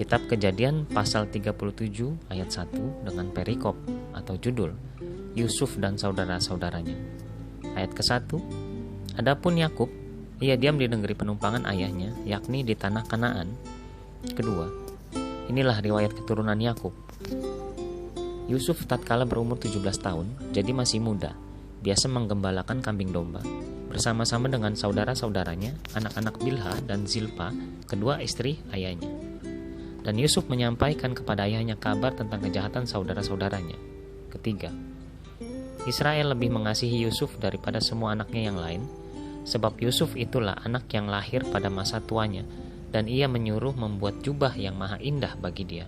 Kitab Kejadian pasal 37 ayat 1 dengan perikop atau judul Yusuf dan saudara-saudaranya. Ayat ke-1, adapun Yakub, ia diam di negeri penumpangan ayahnya, yakni di tanah Kanaan. Kedua, inilah riwayat keturunan Yakub. Yusuf tatkala berumur 17 tahun, jadi masih muda, biasa menggembalakan kambing domba, bersama-sama dengan saudara-saudaranya, anak-anak Bilha dan Zilpa, kedua istri ayahnya. Dan Yusuf menyampaikan kepada ayahnya kabar tentang kejahatan saudara-saudaranya. Ketiga, Israel lebih mengasihi Yusuf daripada semua anaknya yang lain, sebab Yusuf itulah anak yang lahir pada masa tuanya, dan ia menyuruh membuat jubah yang maha indah bagi dia.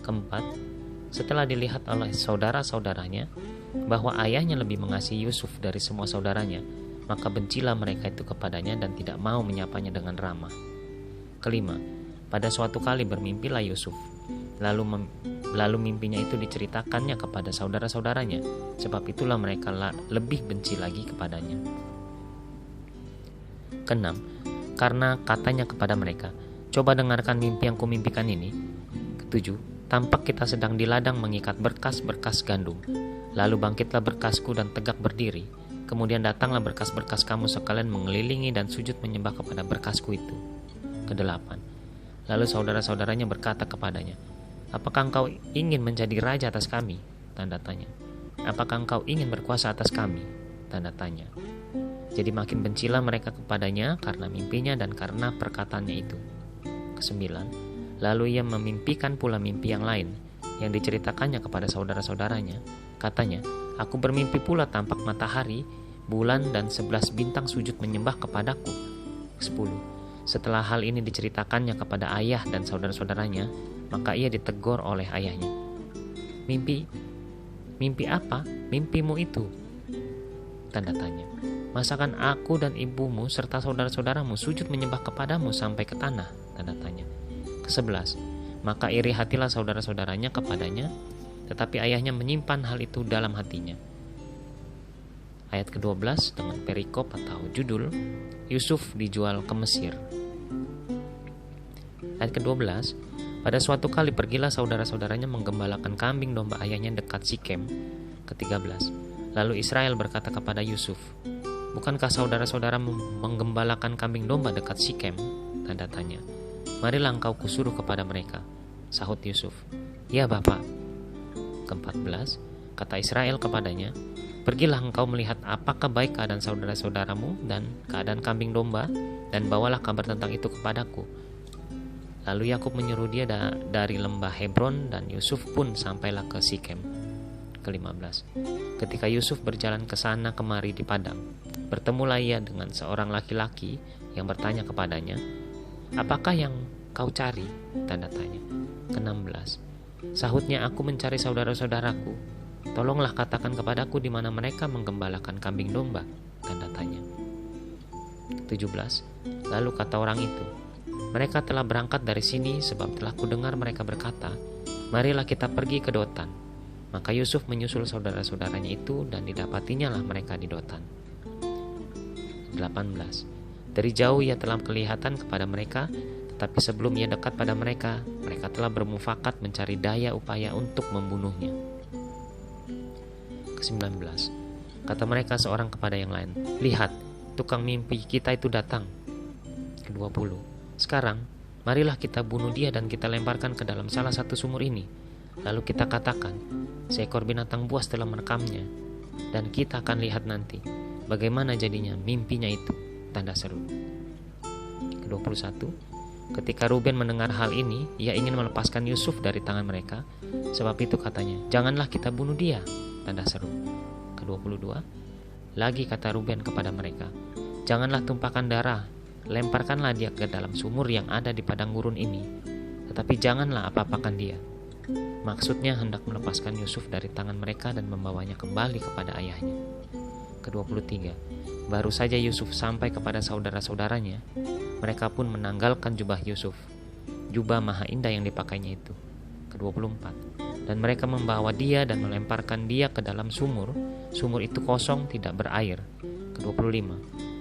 Keempat, setelah dilihat oleh saudara-saudaranya bahwa ayahnya lebih mengasihi Yusuf dari semua saudaranya, maka bencilah mereka itu kepadanya dan tidak mau menyapanya dengan ramah. Kelima, pada suatu kali bermimpilah Yusuf, lalu mimpinya itu diceritakannya kepada saudara-saudaranya, sebab itulah mereka lebih benci lagi kepadanya. Keenam, karena katanya kepada mereka, coba dengarkan mimpi yang kumimpikan ini. Ketujuh, tampak kita sedang di ladang mengikat berkas-berkas gandum. Lalu bangkitlah berkasku dan tegak berdiri. Kemudian datanglah berkas-berkas kamu sekalian mengelilingi dan sujud menyembah kepada berkasku itu. Kedelapan, lalu saudara-saudaranya berkata kepadanya, apakah engkau ingin menjadi raja atas kami? Tanda tanya. Apakah engkau ingin berkuasa atas kami? Tanda tanya. Jadi makin bencilah mereka kepadanya karena mimpinya dan karena perkataannya itu. Kesembilan, lalu ia memimpikan pula mimpi yang lain, yang diceritakannya kepada saudara-saudaranya. Katanya, aku bermimpi pula tampak matahari, bulan, dan 11 bintang sujud menyembah kepadaku. 10. Setelah hal ini diceritakannya kepada ayah dan saudara-saudaranya, maka ia ditegur oleh ayahnya. Mimpi apa? Mimpimu itu? Tanda tanya. Masakan aku dan ibumu serta saudara-saudaramu sujud menyembah kepadamu sampai ke tanah? Tanda tanya. Ke-11, maka iri hatilah saudara-saudaranya kepadanya, tetapi ayahnya menyimpan hal itu dalam hatinya. Ayat ke-12 dengan perikop atau judul Yusuf dijual ke Mesir. Ayat ke-12, pada suatu kali pergilah saudara-saudaranya menggembalakan kambing domba ayahnya dekat Sikem. Ke-13, lalu Israel berkata kepada Yusuf, bukankah saudara-saudaramu menggembalakan kambing domba dekat Sikem? Tanda tanya. Marilah engkau kusuruh kepada mereka. Sahut Yusuf, ya Bapak. Ke-14, kata Israel kepadanya, pergilah engkau melihat apakah baik keadaan saudara-saudaramu dan keadaan kambing domba, dan bawalah kabar tentang itu kepadaku. Lalu Yakub menyuruh dia dari lembah Hebron, dan Yusuf pun sampailah ke Sikem. Ke-15, ketika Yusuf berjalan ke sana kemari di padang, bertemulah ia dengan seorang laki-laki yang bertanya kepadanya, apakah yang kau cari? Tanda tanya. Ke-16, sahutnya, aku mencari saudara-saudaraku. Tolonglah katakan kepadaku di mana mereka menggembalakan kambing domba. Tanda tanya. 17, lalu kata orang itu, mereka telah berangkat dari sini sebab telah kudengar mereka berkata, marilah kita pergi ke Dotan. Maka Yusuf menyusul saudara-saudaranya itu dan didapatinya lah mereka di Dotan. 18, dari jauh ia telah kelihatan kepada mereka, tetapi sebelum ia dekat pada mereka, mereka telah bermufakat mencari daya upaya untuk membunuhnya. Ke-19, kata mereka seorang kepada yang lain, lihat, tukang mimpi kita itu datang. Ke-20, sekarang, marilah kita bunuh dia dan kita lemparkan ke dalam salah satu sumur ini. Lalu kita katakan, seekor binatang buas telah merekamnya, dan kita akan lihat nanti bagaimana jadinya mimpinya itu. Tanda seru. Ke-21, ketika Ruben mendengar hal ini, ia ingin melepaskan Yusuf dari tangan mereka. Sebab itu katanya, janganlah kita bunuh dia. Tanda seru. Ke-22, lagi kata Ruben kepada mereka, janganlah tumpahkan darah, lemparkanlah dia ke dalam sumur yang ada di padang gurun ini, tetapi janganlah apa-apakan dia. Maksudnya hendak melepaskan Yusuf dari tangan mereka dan membawanya kembali kepada ayahnya. Ke-23, baru saja Yusuf sampai kepada saudara-saudaranya, mereka pun menanggalkan jubah Yusuf, jubah maha indah yang dipakainya itu. Ke-24, dan mereka membawa dia dan melemparkan dia ke dalam sumur. Sumur itu kosong, tidak berair. Ke-25,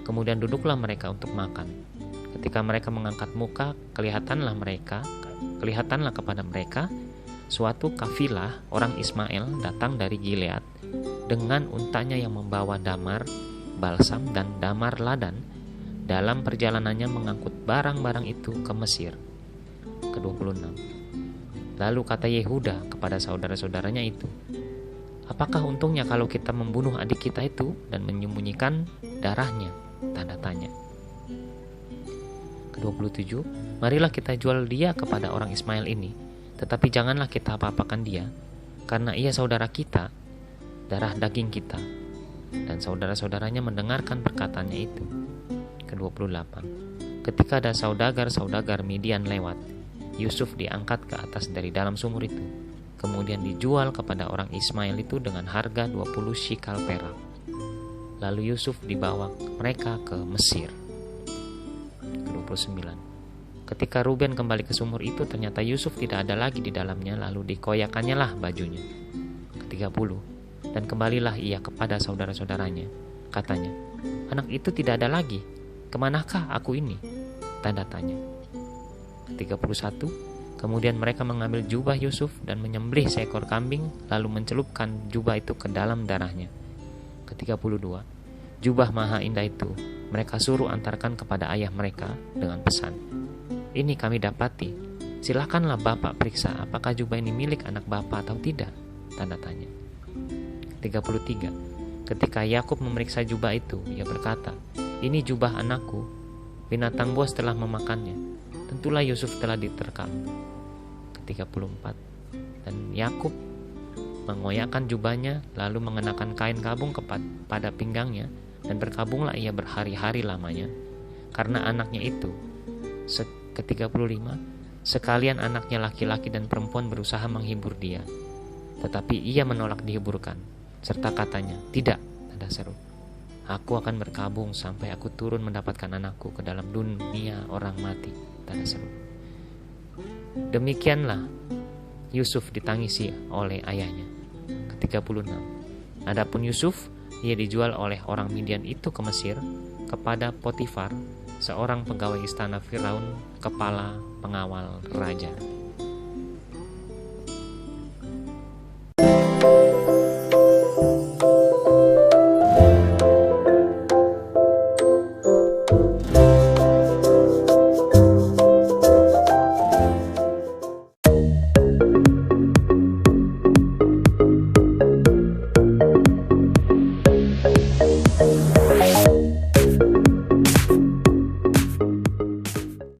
kemudian duduklah mereka untuk makan. Ketika mereka mengangkat muka, kelihatanlah mereka kelihatanlah kepada mereka suatu kafilah orang Ismail datang dari Gilead dengan untanya yang membawa damar, balsam, dan damar ladan dalam perjalanannya mengangkut barang-barang itu ke Mesir. Ke-26. Lalu kata Yehuda kepada saudara-saudaranya itu, apakah untungnya kalau kita membunuh adik kita itu dan menyembunyikan darahnya? Tanda tanya. Ke-27. Marilah kita jual dia kepada orang Ismail ini, tetapi janganlah kita apa-apakan dia, karena ia saudara kita, darah daging kita. Dan saudara-saudaranya mendengarkan perkataannya itu. Ke-28. Ketika ada saudagar-saudagar Midian lewat, Yusuf diangkat ke atas dari dalam sumur itu, kemudian dijual kepada orang Ismail itu dengan harga 20 shikal perak. Lalu Yusuf dibawa mereka ke Mesir. Ke-29. Ketika Ruben kembali ke sumur itu, ternyata Yusuf tidak ada lagi di dalamnya, lalu dikoyakannya lah bajunya. Ke-30. Dan kembalilah ia kepada saudara-saudaranya. Katanya, anak itu tidak ada lagi. Kemanakah aku ini? Tanda tanya. Ke-31. Kemudian mereka mengambil jubah Yusuf dan menyembelih seekor kambing, lalu mencelupkan jubah itu ke dalam darahnya. Ke-32. Jubah maha indah itu mereka suruh antarkan kepada ayah mereka dengan pesan, ini kami dapati, silakanlah Bapak periksa apakah jubah ini milik anak Bapak atau tidak? Tanda tanya. 33. Ketika Yakub memeriksa jubah itu, ia berkata, ini jubah anakku, binatang buas telah memakannya, tentulah Yusuf telah diterkam. Ke-34. Dan Yakub mengoyakkan jubahnya, lalu mengenakan kain kabung pada pinggangnya, dan berkabunglah ia berhari-hari lamanya, karena anaknya itu. Ke-35. Sekalian anaknya laki-laki dan perempuan berusaha menghibur dia, tetapi ia menolak dihiburkan, serta katanya, tidak, tanda seru, aku akan berkabung sampai aku turun mendapatkan anakku ke dalam dunia orang mati, tanda seru. Demikianlah Yusuf ditangisi oleh ayahnya. Ke-36. Adapun Yusuf, ia dijual oleh orang Midian itu ke Mesir kepada Potifar, seorang pegawai istana Firaun, kepala pengawal raja.